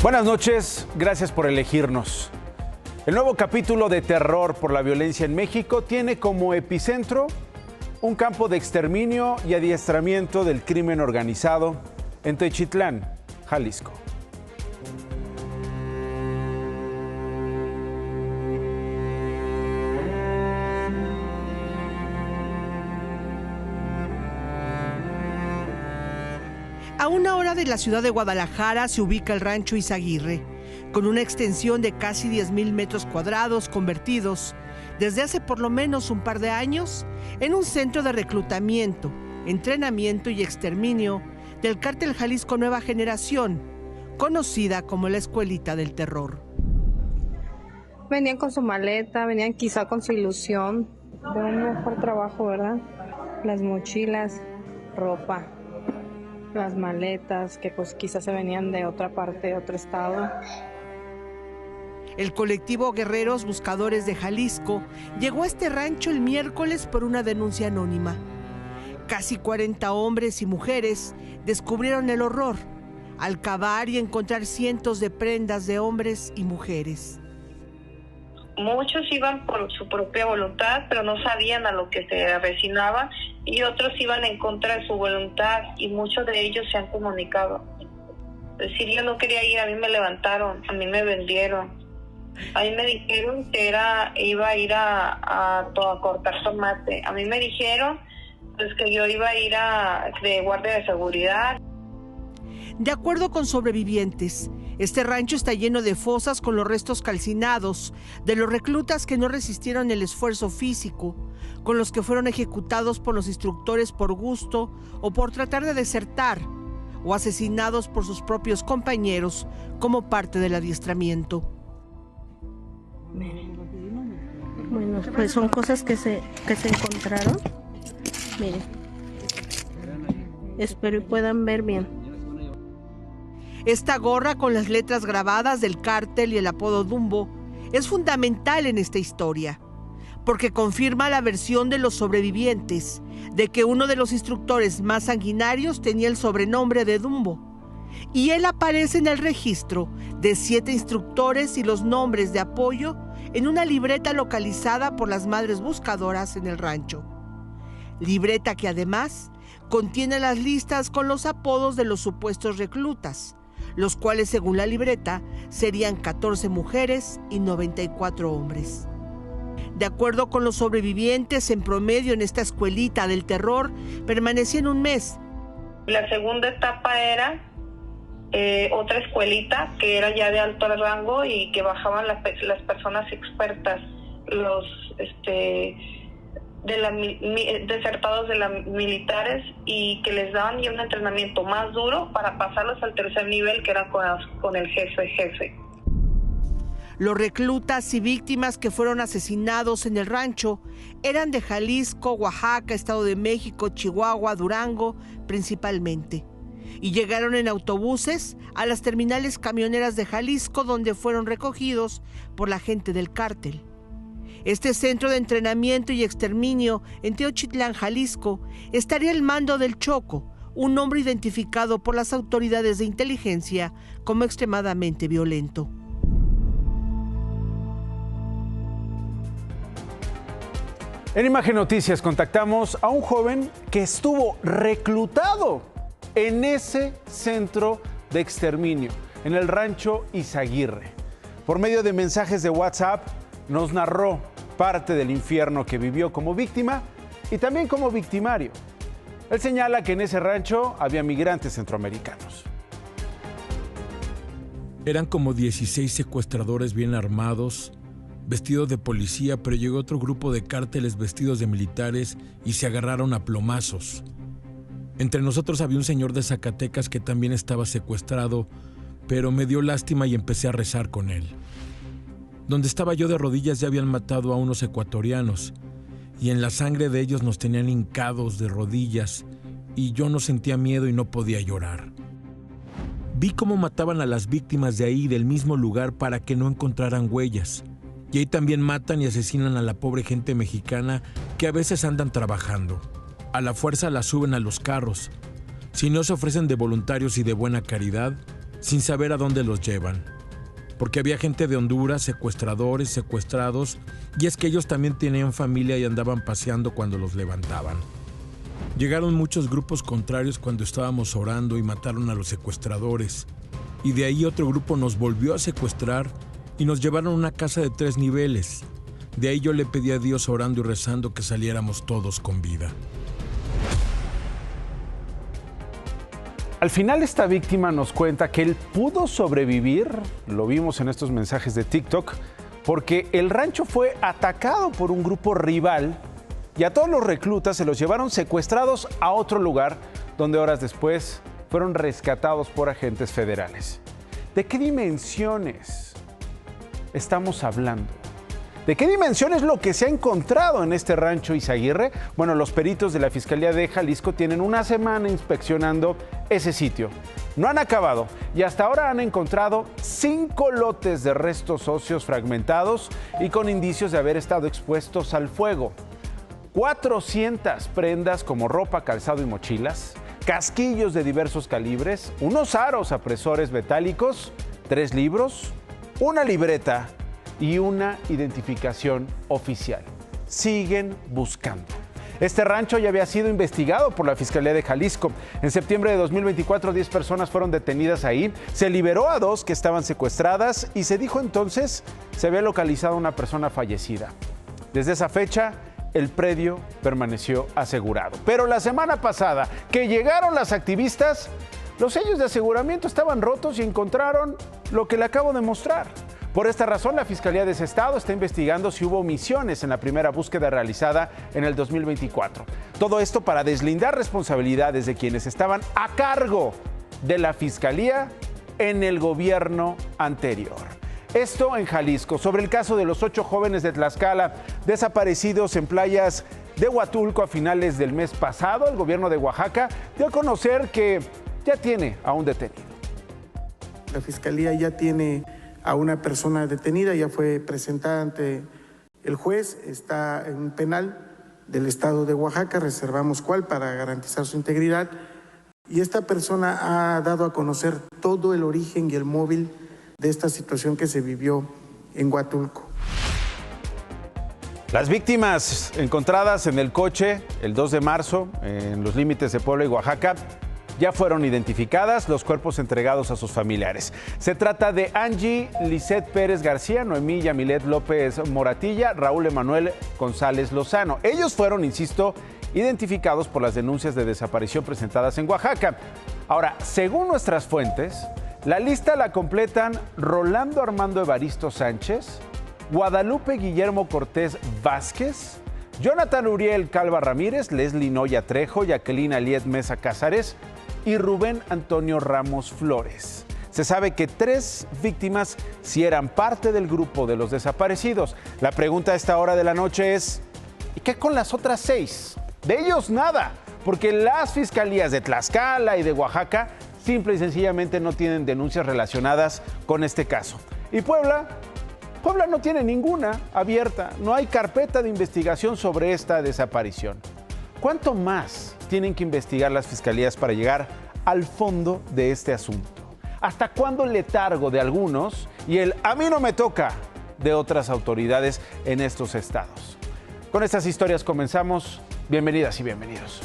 Buenas noches, gracias por elegirnos. El nuevo capítulo de terror por la violencia en México tiene como epicentro un campo de exterminio y adiestramiento del crimen organizado en Techitlán, Jalisco. A una hora de la ciudad de Guadalajara se ubica el rancho Izaguirre, con una extensión de casi 10,000 metros cuadrados convertidos, desde hace por lo menos un par de años, en un centro de reclutamiento, entrenamiento y exterminio del cártel Jalisco Nueva Generación, conocida como la Escuelita del Terror. Venían con su maleta, venían quizá con su ilusión de un mejor trabajo, ¿verdad? Las mochilas, ropa, las maletas que pues quizás se venían de otra parte, de otro estado. El colectivo Guerreros Buscadores de Jalisco llegó a este rancho el miércoles por una denuncia anónima. Casi 40 hombres y mujeres descubrieron el horror al cavar y encontrar cientos de prendas de hombres y mujeres. Muchos iban por su propia voluntad, pero no sabían a lo que se avecinaban, y otros iban en contra de su voluntad, y muchos de ellos se han comunicado. Es decir, yo no quería ir, a mí me levantaron, a mí me vendieron. A mí me dijeron que iba a ir a cortar tomate. A mí me dijeron pues, que yo iba a ir de guardia de seguridad. De acuerdo con sobrevivientes, este rancho está lleno de fosas con los restos calcinados de los reclutas que no resistieron el esfuerzo físico, con los que fueron ejecutados por los instructores por gusto o por tratar de desertar, o asesinados por sus propios compañeros como parte del adiestramiento. Miren. Bueno, pues son cosas que se encontraron. Miren. Espero y puedan ver bien. Esta gorra con las letras grabadas del cártel y el apodo Dumbo es fundamental en esta historia, porque confirma la versión de los sobrevivientes de que uno de los instructores más sanguinarios tenía el sobrenombre de Dumbo, y él aparece en el registro de 7 instructores y los nombres de apoyo en una libreta localizada por las madres buscadoras en el rancho. Libreta que además contiene las listas con los apodos de los supuestos reclutas, los cuales según la libreta serían 14 mujeres y 94 hombres. De acuerdo con los sobrevivientes, en promedio en esta escuelita del terror permanecían un mes. La segunda etapa era otra escuelita que era ya de alto rango y que bajaban las personas expertas, los desertados de las militares, y que les daban ya un entrenamiento más duro para pasarlos al tercer nivel, que era con el jefe. Los reclutas y víctimas que fueron asesinados en el rancho eran de Jalisco, Oaxaca, Estado de México, Chihuahua, Durango principalmente, y llegaron en autobuses a las terminales camioneras de Jalisco, donde fueron recogidos por la gente del cártel. Este centro de entrenamiento y exterminio en Teochitlán, Jalisco, estaría al mando del Choco, un hombre identificado por las autoridades de inteligencia como extremadamente violento. En Imagen Noticias contactamos a un joven que estuvo reclutado en ese centro de exterminio, en el rancho Izaguirre. Por medio de mensajes de WhatsApp, nos narró parte del infierno que vivió como víctima y también como victimario. Él señala que en ese rancho había migrantes centroamericanos. Eran como 16 secuestradores bien armados, vestidos de policía, pero llegó otro grupo de cárteles vestidos de militares y se agarraron a plomazos. Entre nosotros había un señor de Zacatecas que también estaba secuestrado, pero me dio lástima y empecé a rezar con él. Donde estaba yo de rodillas ya habían matado a unos ecuatorianos, y en la sangre de ellos nos tenían hincados de rodillas, y yo no sentía miedo y no podía llorar. Vi cómo mataban a las víctimas de ahí, del mismo lugar, para que no encontraran huellas. Y ahí también matan y asesinan a la pobre gente mexicana que a veces andan trabajando. A la fuerza la suben a los carros. Si no se ofrecen de voluntarios y de buena caridad, sin saber a dónde los llevan. Porque había gente de Honduras, secuestradores, secuestrados, y es que ellos también tenían familia y andaban paseando cuando los levantaban. Llegaron muchos grupos contrarios cuando estábamos orando y mataron a los secuestradores. Y de ahí otro grupo nos volvió a secuestrar y nos llevaron a una casa de 3 niveles. De ahí yo le pedí a Dios orando y rezando que saliéramos todos con vida. Al final esta víctima nos cuenta que él pudo sobrevivir, lo vimos en estos mensajes de TikTok, porque el rancho fue atacado por un grupo rival y a todos los reclutas se los llevaron secuestrados a otro lugar donde horas después fueron rescatados por agentes federales. ¿De qué dimensiones estamos hablando? ¿De qué dimensión es lo que se ha encontrado en este rancho Izaguirre? Bueno, los peritos de la Fiscalía de Jalisco tienen una semana inspeccionando ese sitio. No han acabado y hasta ahora han encontrado 5 lotes de restos óseos fragmentados y con indicios de haber estado expuestos al fuego. 400 prendas como ropa, calzado y mochilas, casquillos de diversos calibres, unos aros apresores metálicos, 3 libros, una libreta y una identificación oficial. Siguen buscando. Este rancho ya había sido investigado por la Fiscalía de Jalisco. En septiembre de 2024, 10 personas fueron detenidas ahí. Se liberó a 2 que estaban secuestradas y se dijo entonces se había localizado una persona fallecida. Desde esa fecha, el predio permaneció asegurado. Pero la semana pasada que llegaron las activistas, los sellos de aseguramiento estaban rotos y encontraron lo que le acabo de mostrar. Por esta razón, la Fiscalía de ese estado está investigando si hubo omisiones en la primera búsqueda realizada en el 2024. Todo esto para deslindar responsabilidades de quienes estaban a cargo de la Fiscalía en el gobierno anterior. Esto en Jalisco, sobre el caso de los 8 jóvenes de Tlaxcala desaparecidos en playas de Huatulco a finales del mes pasado. El gobierno de Oaxaca dio a conocer que ya tiene a un detenido. La Fiscalía ya tiene a una persona detenida, ya fue presentada ante el juez, está en un penal del estado de Oaxaca, reservamos cuál para garantizar su integridad, y esta persona ha dado a conocer todo el origen y el móvil de esta situación que se vivió en Huatulco. Las víctimas encontradas en el coche el 2 de marzo en los límites de Puebla y Oaxaca ya fueron identificadas, los cuerpos entregados a sus familiares. Se trata de Angie Lisette Pérez García, Noemí Yamilet López Moratilla, Raúl Emanuel González Lozano. Ellos fueron, insisto, identificados por las denuncias de desaparición presentadas en Oaxaca. Ahora, según nuestras fuentes, la lista la completan Rolando Armando Evaristo Sánchez, Guadalupe Guillermo Cortés Vázquez, Jonathan Uriel Calva Ramírez, Leslie Noya Trejo, Jacqueline Aliet Mesa Cázares y Rubén Antonio Ramos Flores. Se sabe que 3 víctimas sí eran parte del grupo de los desaparecidos. La pregunta a esta hora de la noche es, ¿y qué con las otras 6? De ellos nada, porque las fiscalías de Tlaxcala y de Oaxaca simple y sencillamente no tienen denuncias relacionadas con este caso. ¿Y Puebla? Puebla no tiene ninguna abierta, no hay carpeta de investigación sobre esta desaparición. ¿Cuánto más tienen que investigar las fiscalías para llegar al fondo de este asunto? ¿Hasta cuándo el letargo de algunos y el "a mí no me toca" de otras autoridades en estos estados? Con estas historias comenzamos. Bienvenidas y bienvenidos.